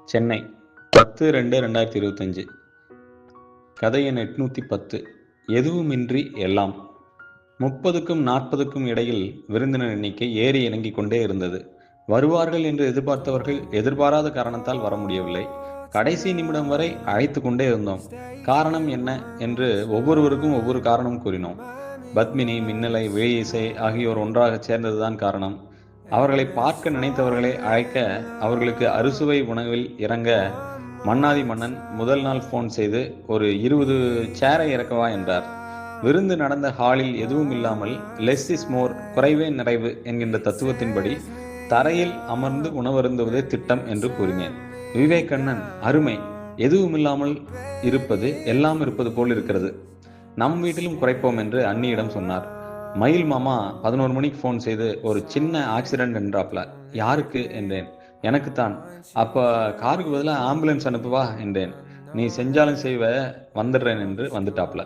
சென்னை 10/2/2025. கதை எண் 810. எதுவுமின்றி எல்லாம். 30க்கும் 40க்கும் இடையில் விருந்தினர் எண்ணிக்கை ஏறி இறங்கிக் கொண்டே இருந்தது. வருவார்கள் என்று எதிர்பார்த்தவர்கள் எதிர்பாராத காரணத்தால் வர முடியவில்லை. கடைசி நிமிடம் வரை அழைத்து கொண்டே இருந்தோம். காரணம் என்ன என்று ஒவ்வொருவருக்கும் ஒவ்வொரு காரணம் கூறினோம். பத்மினி, மின்னலை, விழி இசை ஆகியோர் ஒன்றாக சேர்ந்ததுதான் காரணம். அவர்களை பார்க்க நினைத்தவர்களை அழைக்க, அவர்களுக்கு அறுசுவை உணவில் இறங்க மன்னாதி மன்னன் முதல் நாள் போன் செய்து ஒரு 20 சேரை இறக்கவா என்றார். விருந்து நடந்த ஹாலில் எதுவும் இல்லாமல் லெஸ் இஸ் மோர், குறைவே நிறைவு என்கின்ற தத்துவத்தின்படி தரையில் அமர்ந்து உணவருந்துவதே திட்டம் என்று கூறினேன். விவேகண்ணன், அருமை, எதுவுமில்லாமல் இருப்பது எல்லாம் இருப்பது போல் இருக்கிறது, நம் வீட்டிலும் குறைப்போம் என்று அண்ணியிடம் சொன்னார். மயில் மாமா 11 மணிக்கு போன் செய்து ஒரு சின்ன ஆக்சிடென்ட் என்றாப்ல. யாருக்கு என்றேன். எனக்குத்தான். அப்ப காருக்கு பதிலாக ஆம்புலன்ஸ் அனுப்புவா என்றேன். நீ செஞ்சாலும் செய்வ, வந்துடுறேன் என்று வந்துட்டாப்ல.